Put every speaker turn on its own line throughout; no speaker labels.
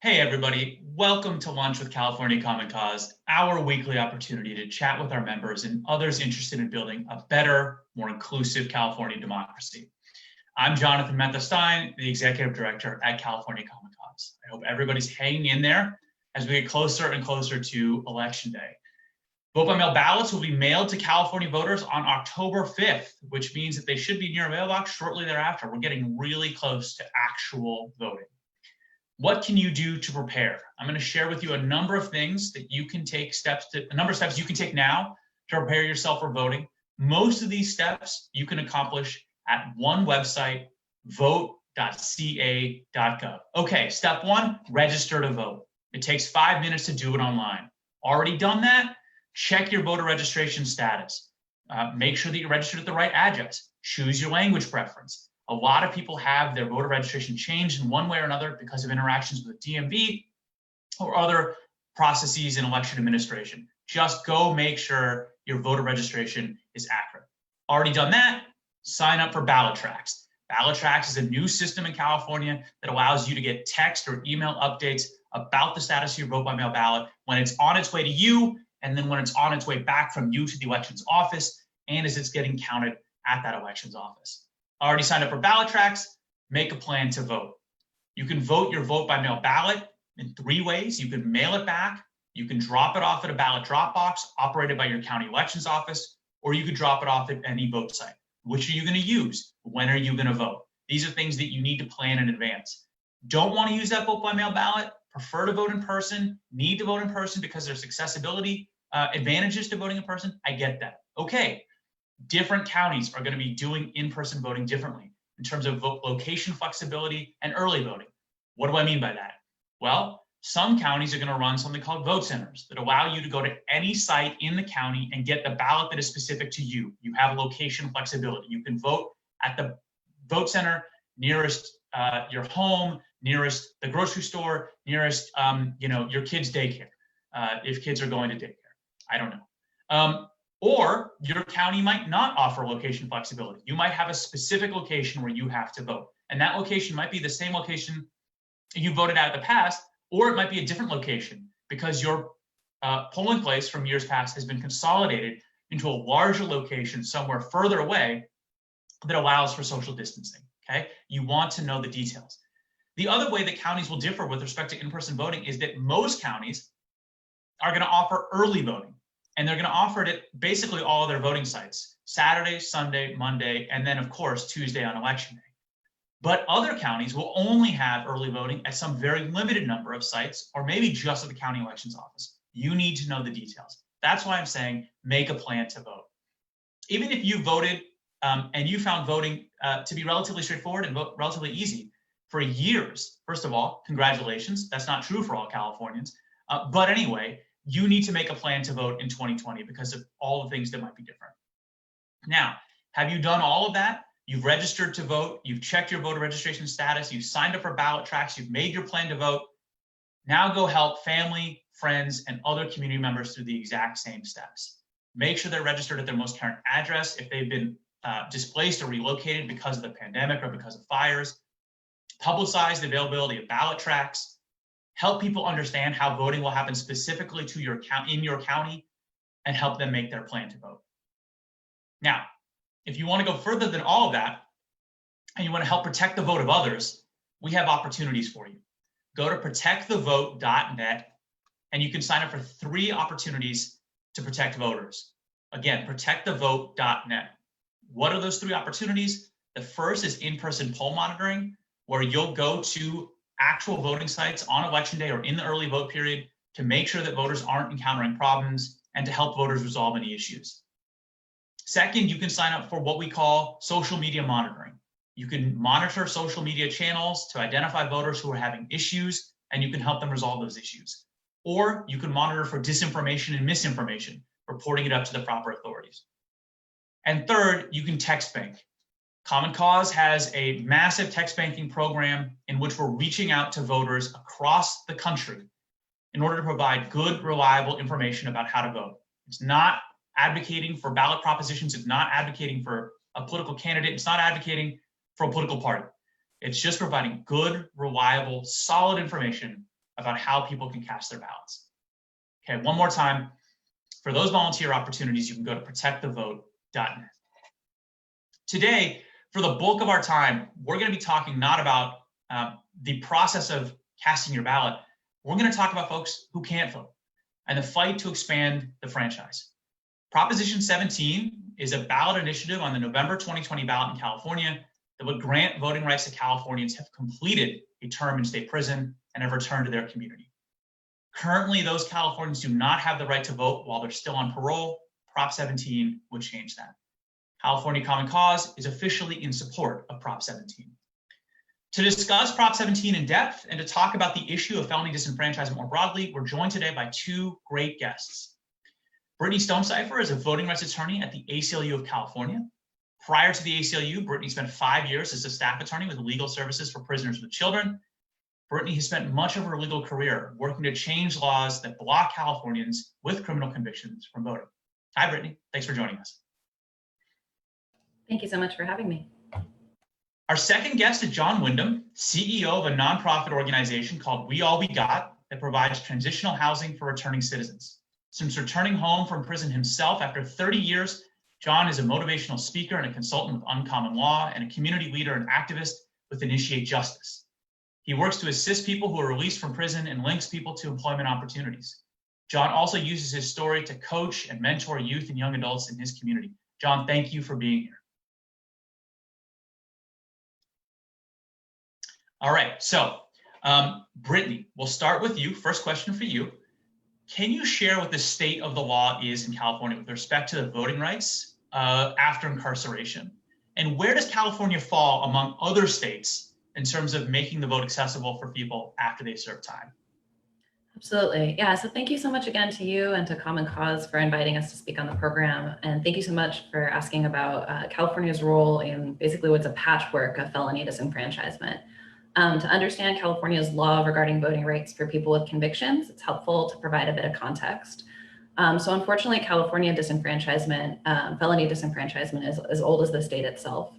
Hey everybody, welcome to Lunch with California Common Cause, our weekly opportunity to chat with our members and others interested in building a better, more inclusive California democracy. I'm Jonathan Mehta-Stein, the Executive Director at California Common Cause. I hope everybody's hanging in there as we get closer and closer to Election Day. Vote-by-mail ballots will be mailed to California voters on October 5th, which means that they should be in your mailbox shortly thereafter. We're getting really close to actual voting. What can you do to prepare? I'm going to share with you a number of things that you can take a number of steps you can take now to prepare yourself for voting. Most of these steps you can accomplish at one website, vote.ca.gov. Okay, step one, register to vote. It takes 5 minutes to do it online. Already done that? Check your voter registration status. Make sure that you're registered at the right address. Choose your language preference. A lot of people have their voter registration changed in one way or another because of interactions with the DMV or other processes in election administration. Just go make sure your voter registration is accurate. Already done that? Sign up for Ballot Tracks. Ballot Tracks is a new system in California that allows you to get text or email updates about the status of your vote-by-mail ballot when it's on its way to you, and then when it's on its way back from you to the elections office, and as it's getting counted at that elections office. Already signed up for Ballot Tracks? Make a plan to vote. You can vote your vote-by-mail ballot in 3 ways. You can mail it back, you can drop it off at a ballot drop box operated by your county elections office, or you could drop it off at any vote site. Which are you going to use? When are you going to vote? These are things that you need to plan in advance. Don't want to use that vote-by-mail ballot? Prefer to vote in person? Need to vote in person because there's accessibility advantages to voting in person? I get that. Okay. Different counties are going to be doing in-person voting differently in terms of vote location flexibility and early voting. What do I mean by that? Well, some counties are going to run something called vote centers that allow you to go to any site in the county and get the ballot that is specific to you. You have location flexibility. You can vote at the vote center nearest your home, nearest the grocery store, nearest your kid's daycare, if kids are going to daycare. I don't know. Or your county might not offer location flexibility. You might have a specific location where you have to vote. And that location might be the same location you voted at in the past, or it might be a different location because your polling place from years past has been consolidated into a larger location somewhere further away that allows for social distancing, okay? You want to know the details. The other way that counties will differ with respect to in-person voting is that most counties are gonna offer early voting. And they're going to offer it at basically all of their voting sites, Saturday, Sunday, Monday, and then, of course, Tuesday on Election Day. But other counties will only have early voting at some very limited number of sites, or maybe just at the county elections office. You need to know the details. That's why I'm saying make a plan to vote. Even if you voted and you found voting to be relatively straightforward and relatively easy for years, first of all, congratulations. That's not true for all Californians. But anyway, you need to make a plan to vote in 2020 because of all the things that might be different. Now, have you done all of that? You've registered to vote, you've checked your voter registration status, you've signed up for Ballot Tracks, you've made your plan to vote. Now go help family, friends, and other community members through the exact same steps. Make sure they're registered at their most current address if they've been displaced or relocated because of the pandemic or because of fires. Publicize the availability of Ballot Tracks. Help people understand how voting will happen specifically to your in your county, and help them make their plan to vote. Now, if you want to go further than all of that, and you want to help protect the vote of others, we have opportunities for you. Go to protectthevote.net, and you can sign up for 3 opportunities to protect voters. Again, protectthevote.net. What are those 3 opportunities? The first is in-person poll monitoring, where you'll go to actual voting sites on Election Day or in the early vote period to make sure that voters aren't encountering problems and to help voters resolve any issues. Second, you can sign up for what we call social media monitoring. You can monitor social media channels to identify voters who are having issues, and you can help them resolve those issues. Or you can monitor for disinformation and misinformation, reporting it up to the proper authorities. And third, you can text bank. Common Cause has a massive text banking program in which we're reaching out to voters across the country in order to provide good, reliable information about how to vote. It's not advocating for ballot propositions. It's not advocating for a political candidate. It's not advocating for a political party. It's just providing good, reliable, solid information about how people can cast their ballots. Okay, one more time. For those volunteer opportunities, you can go to protectthevote.net. Today, for the bulk of our time, we're going to be talking not about the process of casting your ballot. We're going to talk about folks who can't vote and the fight to expand the franchise. Proposition 17 is a ballot initiative on the November 2020 ballot in California that would grant voting rights to Californians who have completed a term in state prison and have returned to their community. Currently, those Californians do not have the right to vote while they're still on parole. Prop 17 would change that. California Common Cause is officially in support of Prop 17. To discuss Prop 17 in depth and to talk about the issue of felony disenfranchisement more broadly, we're joined today by two great guests. Brittany Stonecipher is a voting rights attorney at the ACLU of California. Prior to the ACLU, Brittany spent 5 years as a staff attorney with Legal Services for Prisoners with Children. Brittany has spent much of her legal career working to change laws that block Californians with criminal convictions from voting. Hi, Brittany. Thanks for joining us.
Thank you so much for having me.
Our second guest is John Windham, CEO of a nonprofit organization called We All We Got that provides transitional housing for returning citizens. Since returning home from prison himself after 30 years, John is a motivational speaker and a consultant with Uncommon Law and a community leader and activist with Initiate Justice. He works to assist people who are released from prison and links people to employment opportunities. John also uses his story to coach and mentor youth and young adults in his community. John, thank you for being here. All right, so Brittany, we'll start with you. First question for you. Can you share what the state of the law is in California with respect to the voting rights after incarceration? And where does California fall among other states in terms of making the vote accessible for people after they serve time?
Absolutely. Yeah. So thank you so much again to you and to Common Cause for inviting us to speak on the program. And thank you so much for asking about California's role in basically what's a patchwork of felony disenfranchisement. To understand California's law regarding voting rights for people with convictions, it's helpful to provide a bit of context. So unfortunately, California disenfranchisement, felony disenfranchisement is as old as the state itself.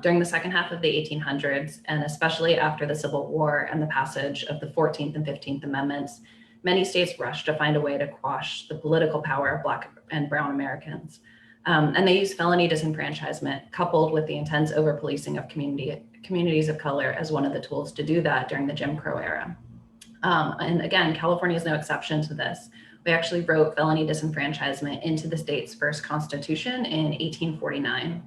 During the second half of the 1800s, and especially after the Civil War and the passage of the 14th and 15th Amendments, many states rushed to find a way to quash the political power of Black and Brown Americans. And they used felony disenfranchisement coupled with the intense over-policing of communities of color as one of the tools to do that during the Jim Crow era. And again, California is no exception to this. We actually wrote felony disenfranchisement into the state's first constitution in 1849.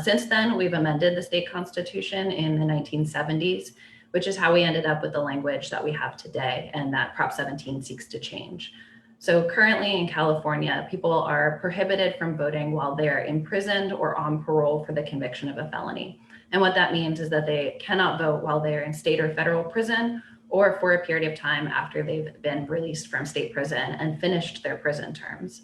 Since then, we've amended the state constitution in the 1970s, which is how we ended up with the language that we have today and that Prop 17 seeks to change. So currently in California, people are prohibited from voting while they're imprisoned or on parole for the conviction of a felony. And what that means is that they cannot vote while they're in state or federal prison or for a period of time after they've been released from state prison and finished their prison terms,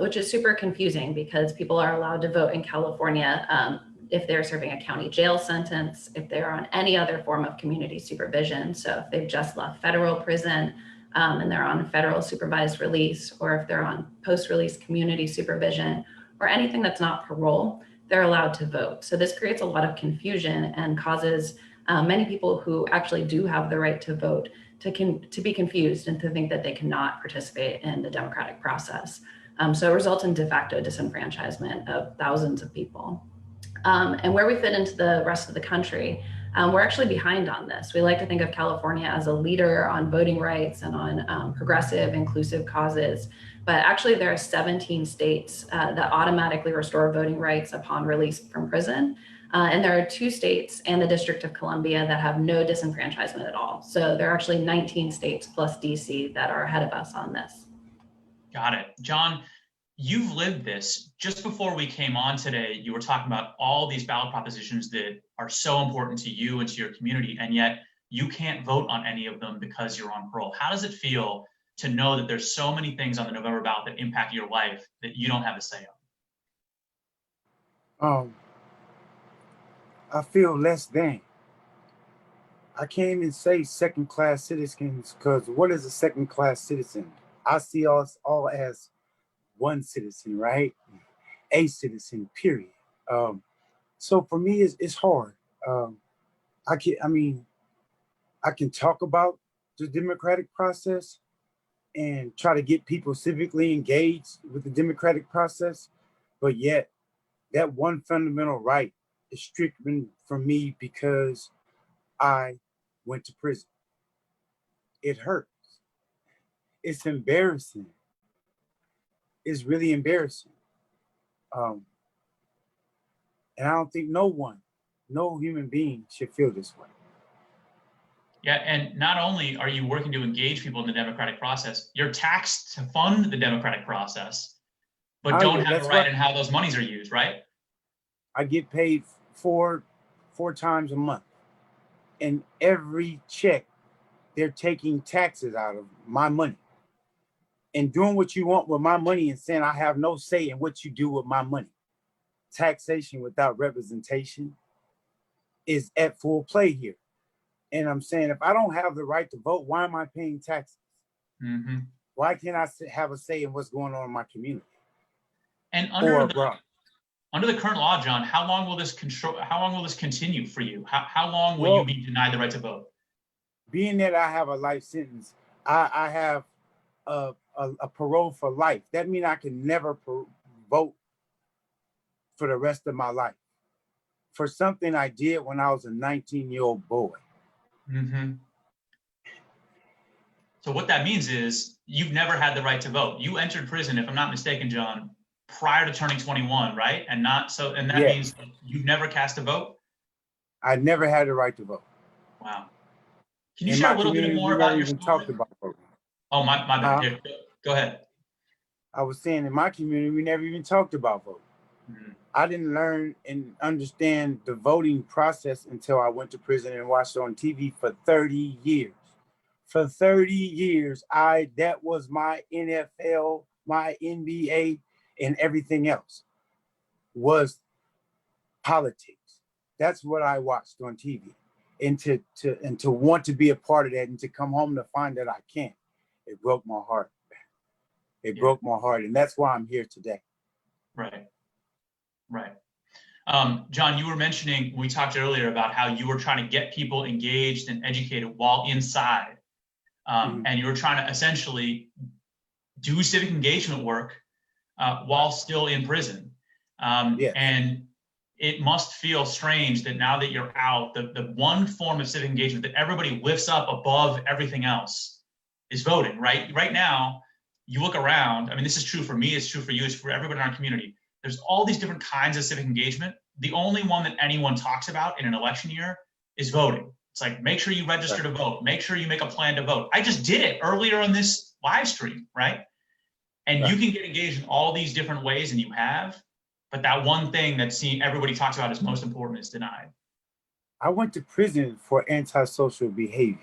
which is super confusing because people are allowed to vote in California if they're serving a county jail sentence, if they're on any other form of community supervision. So if they've just left federal prison and they're on federal supervised release, or if they're on post-release community supervision or anything that's not parole, they're allowed to vote. So this creates a lot of confusion and causes many people who actually do have the right to vote to be confused and to think that they cannot participate in the democratic process. So it results in de facto disenfranchisement of thousands of people. And where we fit into the rest of the country, we're actually behind on this. We like to think of California as a leader on voting rights and on progressive, inclusive causes. But actually, there are 17 states that automatically restore voting rights upon release from prison. And there are 2 states and the District of Columbia that have no disenfranchisement at all. So there are actually 19 states plus DC that are ahead of us on this.
Got it. John, you've lived this. Just before we came on today, you were talking about all these ballot propositions that are so important to you and to your community, and yet you can't vote on any of them because you're on parole. How does it feel to know that there's so many things on the November ballot that impact your life that you don't have a say on?
I feel less than. I can't even say second-class citizens, because what is a second-class citizen? I see us all as one citizen, right? A citizen, period. So for me, it's hard. I can talk about the democratic process and try to get people civically engaged with the democratic process, but yet that one fundamental right is stricken from me because I went to prison. It hurts. It's embarrassing. It's really embarrassing. And I don't think no human being should feel this way.
Yeah, and not only are you working to engage people in the democratic process, you're taxed to fund the democratic process, but don't have a right in how those monies are used, right?
I get paid four times a month. And every check, they're taking taxes out of my money and doing what you want with my money and saying I have no say in what you do with my money. Taxation without representation is at full play here. And I'm saying, if I don't have the right to vote, why am I paying taxes?
Mm-hmm.
Why can't I have a say in what's going on in my community?
And under the current law, John, how long will this continue for you? How long will you be denied the right to vote?
Being that I have a life sentence, I have a parole for life. That means I can never vote for the rest of my life for something I did when I was a 19-year-old boy.
Mm-hmm. So what that means is you've never had the right to vote. You entered prison, if I'm not mistaken, John, prior to turning 21, right? And that means you've never cast a vote?
I never had the right to vote.
Wow. Can you share a little bit more about your story?
Talked about voting.
Oh, my bad. Go ahead.
I was saying in my community, we never even talked about voting. Mm-hmm. I didn't learn and understand the voting process until I went to prison and watched it on TV for 30 years. For 30 years, that was my NFL, my NBA, and everything else was politics. That's what I watched on TV. And to want to be a part of that and to come home to find that I can't, it broke my heart. It broke my heart. And that's why I'm here today.
Right. John, you were mentioning, we talked earlier about how you were trying to get people engaged and educated while inside. And you were trying to essentially do civic engagement work while still in prison. And it must feel strange that now that you're out, the one form of civic engagement that everybody lifts up above everything else is voting, right? Right now, you look around, I mean, this is true for me, it's true for you, it's for everybody in our community. There's all these different kinds of civic engagement. The only one that anyone talks about in an election year is voting. It's like, make sure you register to vote. Make sure you make a plan to vote. I just did it earlier on this live stream, right? And you can get engaged in all these different ways, and you have, but that one thing that everybody talks about is most important is denied.
I went to prison for antisocial behavior,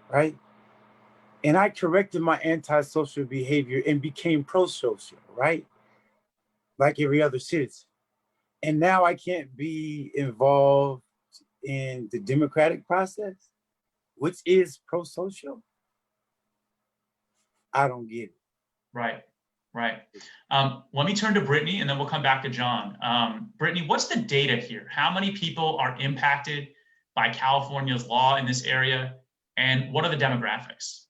right? And I corrected my antisocial behavior and became pro-social, right? Like every other citizen. And now I can't be involved in the democratic process, which is pro-social. I don't get it.
Right. Let me turn to Brittany and then we'll come back to John. Brittany, what's the data here? How many people are impacted by California's law in this area? And what are the demographics?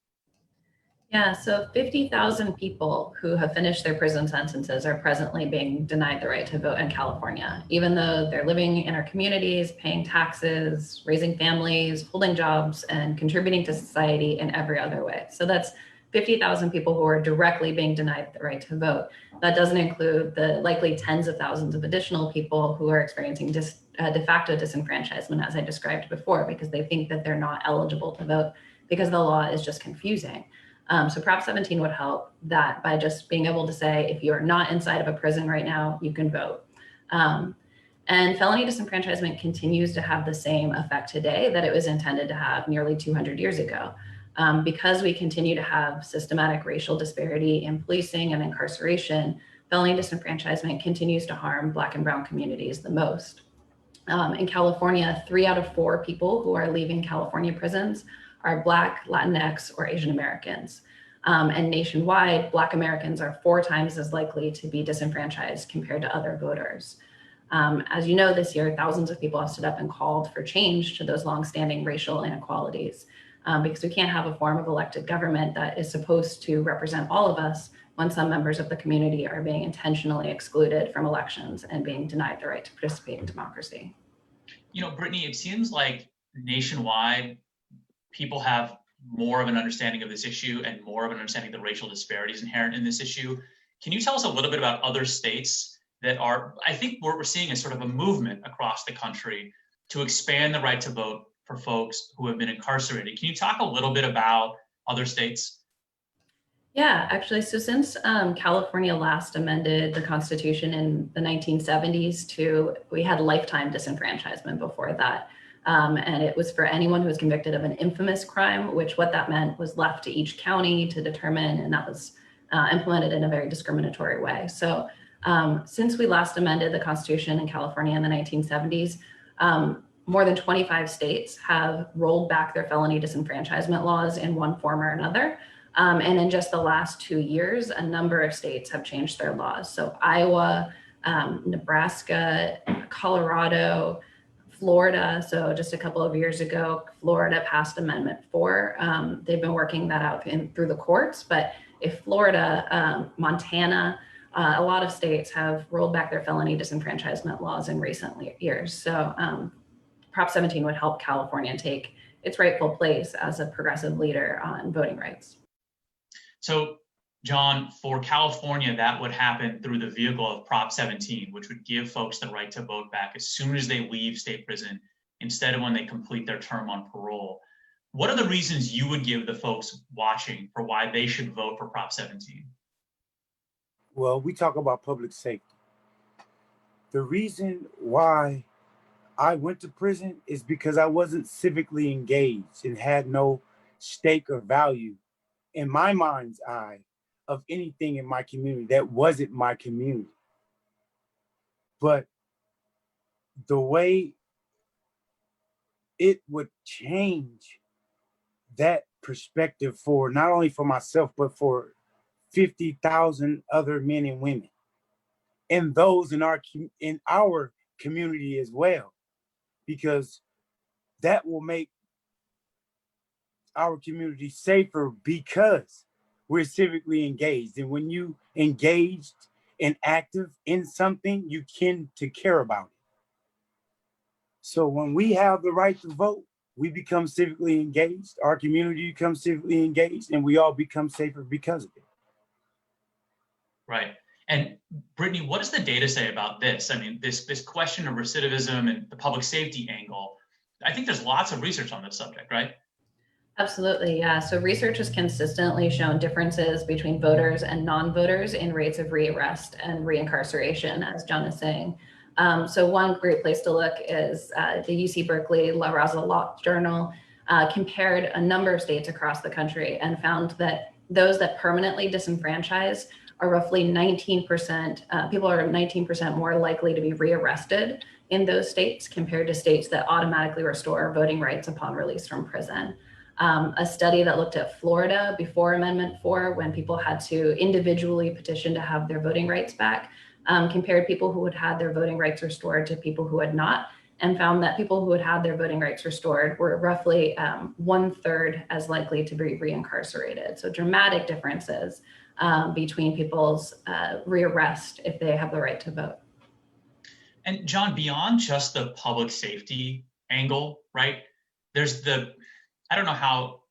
Yeah, so 50,000 people who have finished their prison sentences are presently being denied the right to vote in California, even though they're living in our communities, paying taxes, raising families, holding jobs, and contributing to society in every other way. So that's 50,000 people who are directly being denied the right to vote. That doesn't include the likely tens of thousands of additional people who are experiencing de facto disenfranchisement, as I described before, because they think that they're not eligible to vote because the law is just confusing. So Prop 17 would help that by just being able to say, if you're not inside of a prison right now, you can vote. And felony disenfranchisement continues to have the same effect today that it was intended to have nearly 200 years ago. Because we continue to have systematic racial disparity in policing and incarceration, felony disenfranchisement continues to harm Black and brown communities the most. In California, 3 out of 4 people who are leaving California prisons are Black, Latinx, or Asian Americans. And nationwide, Black Americans are 4 times as likely to be disenfranchised compared to other voters. As you know, this year, thousands of people have stood up and called for change to those longstanding racial inequalities. because we can't have a form of elected government that is supposed to represent all of us when some members of the community are being intentionally excluded from elections and being denied the right to participate in democracy.
You know, Brittany, it seems like nationwide, people have more of an understanding of this issue and more of an understanding of the racial disparities inherent in this issue. Can you tell us a little bit about other states that are, I think what we're seeing is sort of a movement across the country to expand the right to vote for folks who have been incarcerated. Can you talk a little bit about other states?
Yeah, actually, so since California last amended the Constitution in the 1970s we had lifetime disenfranchisement before that. And it was for anyone who was convicted of an infamous crime, which what that meant was left to each county to determine, and that was implemented in a very discriminatory way. So since we last amended the Constitution in California in the 1970s, more than 25 states have rolled back their felony disenfranchisement laws in one form or another. And in just the last 2 years, a number of states have changed their laws. So Iowa, Nebraska, Colorado, Florida. So just a couple of years ago, Florida passed Amendment 4. They've been working that out through the courts. But if Florida, Montana, a lot of states have rolled back their felony disenfranchisement laws in recent years. So Prop 17 would help California take its rightful place as a progressive leader on voting rights.
So, John, for California, that would happen through the vehicle of Prop 17, which would give folks the right to vote back as soon as they leave state prison, instead of when they complete their term on parole. What are the reasons you would give the folks watching for why they should vote for Prop 17?
Well, we talk about public safety. The reason why I went to prison is because I wasn't civically engaged and had no stake or value in my mind's eye of anything in my community that wasn't my community. But the way it would change that perspective for not only for myself, but for 50,000 other men and women, and those in our community as well, because that will make our community safer because we're civically engaged. And when you engaged and active in something, you tend to care about it. So when we have the right to vote, we become civically engaged, our community becomes civically engaged, and we all become safer because of it.
Right. And Brittany, what does the data say about this? I mean, this question of recidivism and the public safety angle, I think there's lots of research on this subject, right?
Absolutely, yeah. So research has consistently shown differences between voters and non-voters in rates of rearrest and reincarceration, as John is saying. So one great place to look is the UC Berkeley La Raza Law Journal compared a number of states across the country and found that those that permanently disenfranchise are roughly 19%, people are 19% more likely to be rearrested in those states compared to states that automatically restore voting rights upon release from prison. A study that looked at Florida before Amendment 4, when people had to individually petition to have their voting rights back, compared people who had had their voting rights restored to people who had not, and found that people who had had their voting rights restored were roughly 1/3 as likely to be reincarcerated. So dramatic differences between people's rearrest if they have the right to vote.
And John, beyond just the public safety angle, right? There's I don't know how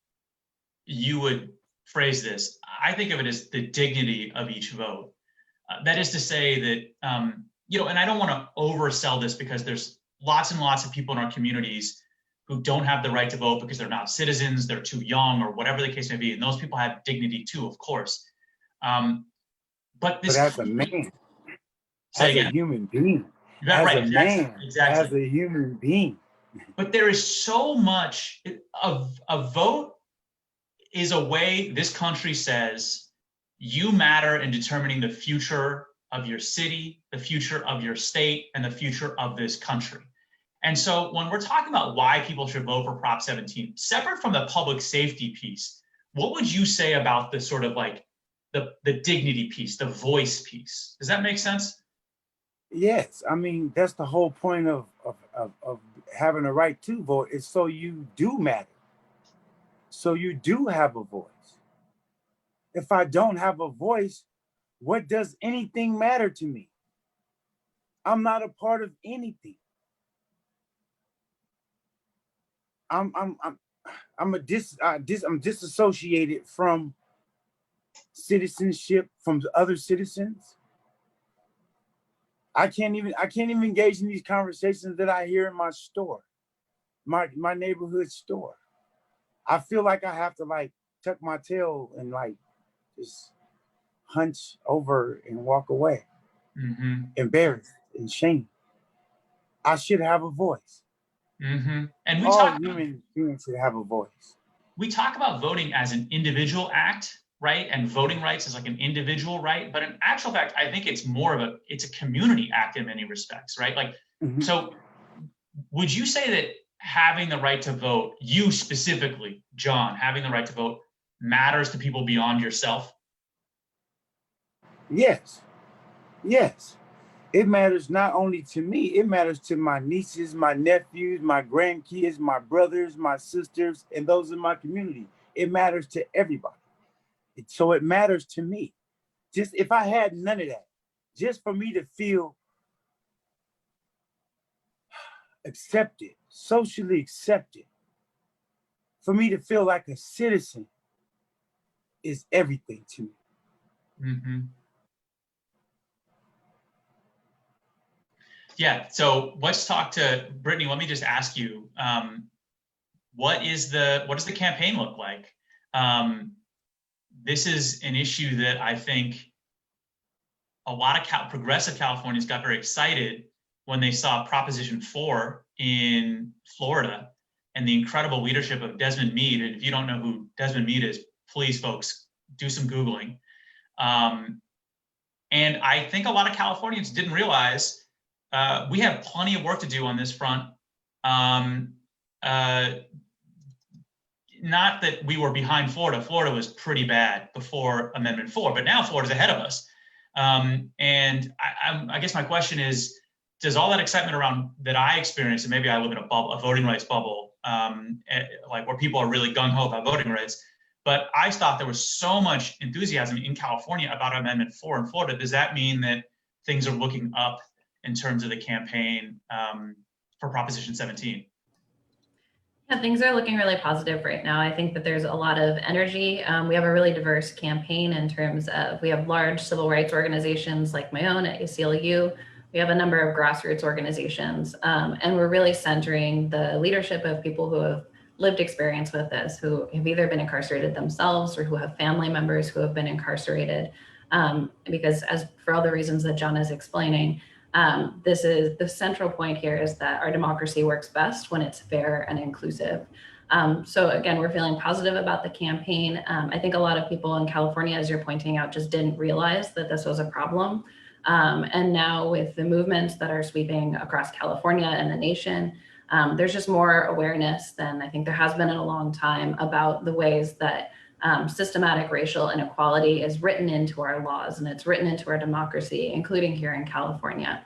you would phrase this. I think of it as the dignity of each vote. That is to say that, and I don't want to oversell this because there's lots and lots of people in our communities who don't have the right to vote because they're not citizens, they're too young, or whatever the case may be. And those people have dignity too, of course. But
as a man,
as
a human being, as
right,
a man,
exactly.
as a human being.
But there is so much of a vote is a way this country says you matter in determining the future of your city, the future of your state, and the future of this country. And so when we're talking about why people should vote for Prop 17, separate from the public safety piece, what would you say about the sort of like the dignity piece, the voice piece? Does that make sense?
Yes, I mean, that's the whole point of having a right to vote, is so you do matter. So you do have a voice. If I don't have a voice, what does anything matter to me? I'm not a part of anything. I'm disassociated from citizenship, from the other citizens. I can't even engage in these conversations that I hear in my store, my neighborhood store. I feel like I have to like tuck my tail and like just hunch over and walk away, embarrassed and shamed. I should have a voice.
And we
All
talk
human beings should have a voice.
We talk about voting as an individual act, right? And voting rights is like an individual right. But in actual fact, I think it's more of it's a community act in many respects, right? Like, so would you say that having the right to vote, you specifically, John, having the right to vote matters to people beyond yourself?
Yes. Yes. It matters not only to me, it matters to my nieces, my nephews, my grandkids, my brothers, my sisters, and those in my community. It matters to everybody. So it matters to me. Just if I had none of that, just for me to feel accepted, socially accepted, for me to feel like a citizen is everything to me.
Yeah, so let's talk to Brittany. Let me just ask you, what does the campaign look like? This is an issue that I think a lot of progressive Californians got very excited when they saw Proposition 4 in Florida and the incredible leadership of Desmond Meade. And if you don't know who Desmond Meade is, please, folks, do some Googling. And I think a lot of Californians didn't realize we have plenty of work to do on this front. Not that we were behind Florida. Florida was pretty bad before Amendment 4, but now Florida's ahead of us. And I guess my question is, does all that excitement around that I experienced, and maybe I live in a bubble, a voting rights bubble, like where people are really gung-ho about voting rights, but I thought there was so much enthusiasm in California about Amendment 4 in Florida. Does that mean that things are looking up in terms of the campaign for Proposition 17?
Yeah, things are looking really positive right now. I think that there's a lot of energy. We have a really diverse campaign in terms of, we have large civil rights organizations like my own at ACLU. We have a number of grassroots organizations, and we're really centering the leadership of people who have lived experience with this, who have either been incarcerated themselves or who have family members who have been incarcerated. Because as for all the reasons that John is explaining, this is the central point here, is that our democracy works best when it's fair and inclusive. So again, we're feeling positive about the campaign. I think a lot of people in California, as you're pointing out, just didn't realize that this was a problem. And now with the movements that are sweeping across California and the nation, there's just more awareness than I think there has been in a long time about the ways that systematic racial inequality is written into our laws and it's written into our democracy, including here in California.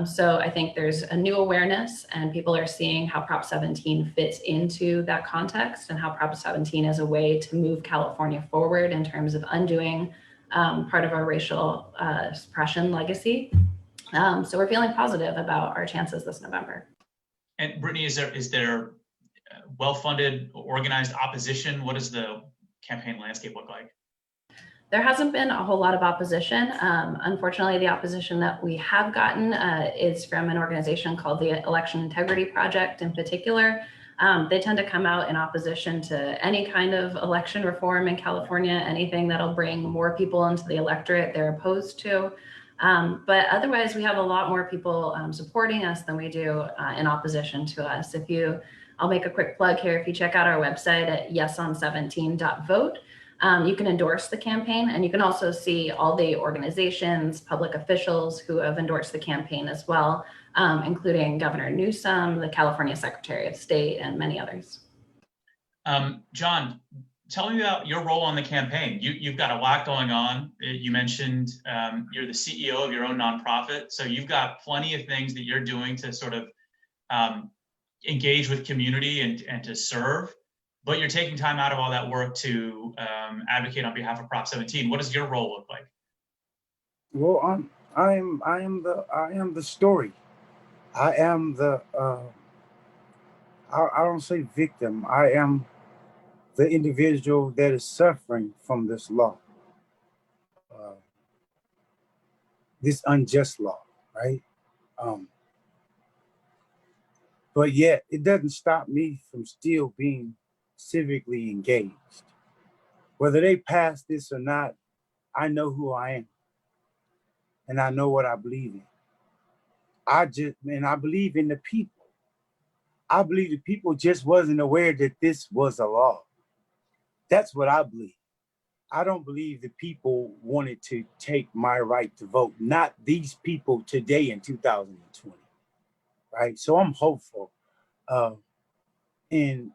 So I think there's a new awareness, and people are seeing how Prop 17 fits into that context, and how Prop 17 is a way to move California forward in terms of undoing part of our racial suppression legacy. So we're feeling positive about our chances this November.
And Brittany, is there well-funded, organized opposition? What does the campaign landscape look like?
There hasn't been a whole lot of opposition. Unfortunately, the opposition that we have gotten is from an organization called the Election Integrity Project in particular. They tend to come out in opposition to any kind of election reform in California. Anything that'll bring more people into the electorate, they're opposed to. But otherwise, we have a lot more people supporting us than we do in opposition to us. I'll make a quick plug here. If you check out our website at yeson17.vote, you can endorse the campaign, and you can also see all the organizations, public officials who have endorsed the campaign as well, including Governor Newsom, the California Secretary of State, and many others.
John, tell me about your role on the campaign. You've got a lot going on. You mentioned you're the CEO of your own nonprofit, so you've got plenty of things that you're doing to sort of engage with community and to serve. but you're taking time out of all that work to advocate on behalf of Prop 17. What does your role look like?
Well, I am the story. I am the I don't say victim. I am the individual that is suffering from this law, this unjust law, right? But yet it doesn't stop me from still being civically engaged. Whether they pass this or not, I know who I am, and I know what I believe in. I believe in the people. I believe the people just wasn't aware that this was a law. That's what I believe. I don't believe the people wanted to take my right to vote, not these people today in 2020, right? So I'm hopeful. And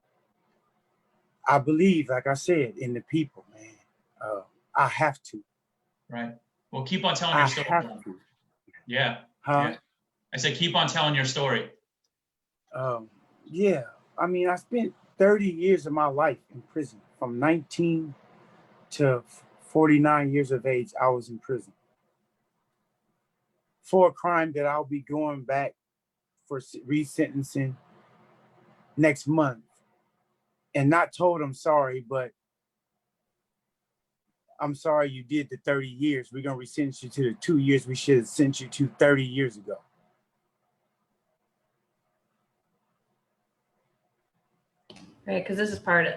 I believe, like I said, in the people, man. I have to.
Right. Well, keep on telling your story.
I have to.
Yeah.
Huh?
Yeah. I said, keep on telling your story.
Yeah. I mean, I spent 30 years of my life in prison. From 19 to 49 years of age, I was in prison for a crime that I'll be going back for resentencing next month. And not told I'm sorry, but I'm sorry you did the 30 years. We're going to resentence you to the 2 years we should have sent you to 30 years ago.
Right, because this is part of,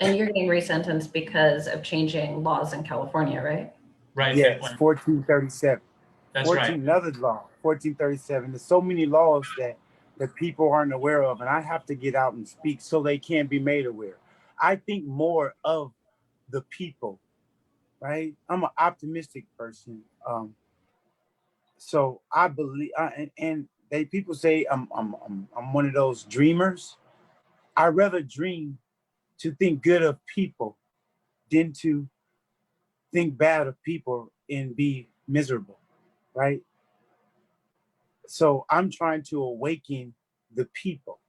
and you're getting resentenced because of changing laws in California, right?
Right.
Yes, 1437.
That's
14,
right.
another law, 1437. There's so many laws that people aren't aware of, and I have to get out and speak so they can be made aware. I think more of the people, right? I'm an optimistic person. So I believe, and people say I'm one of those dreamers. I rather dream to think good of people than to think bad of people and be miserable, right? So I'm trying to awaken the people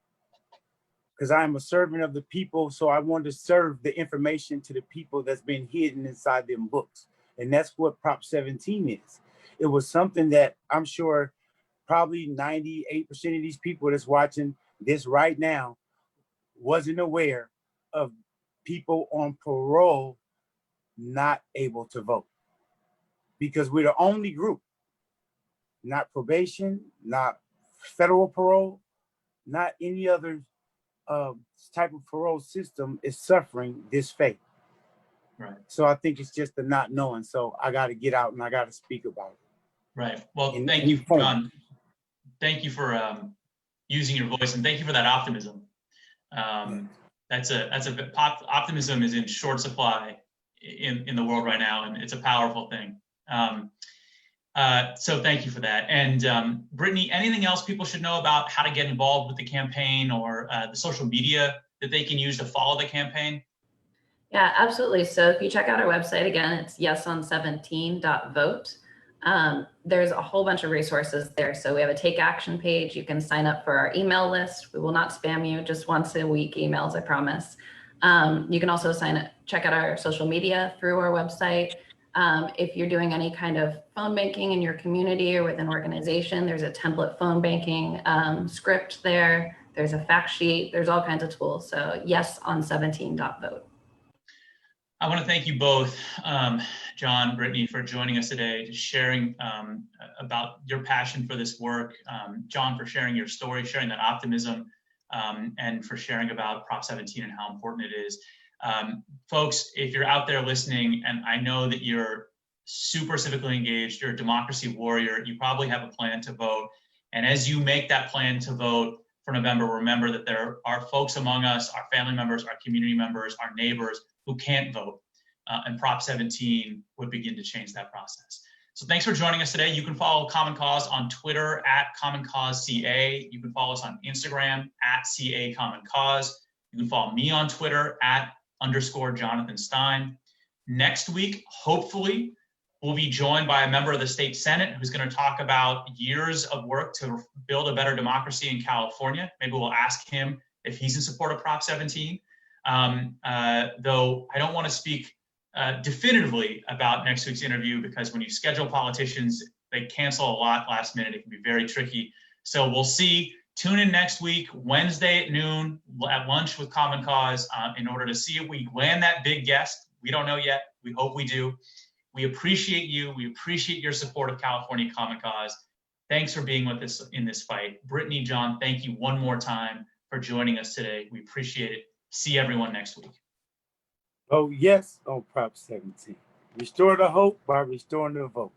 because I am a servant of the people. So I want to serve the information to the people that's been hidden inside them books. And that's what Prop 17 is. It was something that I'm sure probably 98% of these people that's watching this right now wasn't aware of people on parole not able to vote, because we're the only group, not probation, not federal parole, not any other type of parole system is suffering this fate.
Right.
So I think it's just the not knowing. So I got to get out and I got to speak about it.
Right. Well, thank you, John. Thank you for using your voice, and thank you for that optimism. Optimism is in short supply in the world right now, and it's a powerful thing. So thank you for that. And Brittany, anything else people should know about how to get involved with the campaign, or the social media that they can use to follow the campaign?
Yeah, absolutely. So if you check out our website, again, it's yeson17.vote. There's a whole bunch of resources there. So we have a take action page. You can sign up for our email list. We will not spam you, just once a week emails, I promise. You can also check out our social media through our website. If you're doing any kind of phone banking in your community or with an organization, there's a template phone banking script there. There's a fact sheet. There's all kinds of tools. So yeson17.vote.
I want to thank you both, John, Brittany, for joining us today, just sharing about your passion for this work. John, for sharing your story, sharing that optimism, and for sharing about Prop 17 and how important it is. Folks, if you're out there listening, and I know that you're super civically engaged, you're a democracy warrior, you probably have a plan to vote. And as you make that plan to vote for November, remember that there are folks among us, our family members, our community members, our neighbors, who can't vote, and Prop 17 would begin to change that process. So thanks for joining us today. You can follow Common Cause on Twitter @CommonCauseCA. You can follow us on Instagram @CACommonCause. You can follow me on Twitter @_Jonathan Stein. Next week, hopefully, we'll be joined by a member of the state Senate who's going to talk about years of work to build a better democracy in California. Maybe we'll ask him if he's in support of Prop 17. Though I don't want to speak definitively about next week's interview, because when you schedule politicians, they cancel a lot last minute. It can be very tricky. So we'll see. Tune in next week, Wednesday at noon, at lunch with Common Cause, in order to see if we land that big guest. We don't know yet. We hope we do. We appreciate you. We appreciate your support of California Common Cause. Thanks for being with us in this fight. Brittany, John, thank you one more time for joining us today. We appreciate it. See everyone next week.
Oh, yes, on Prop 17. Restore the hope by restoring the vote.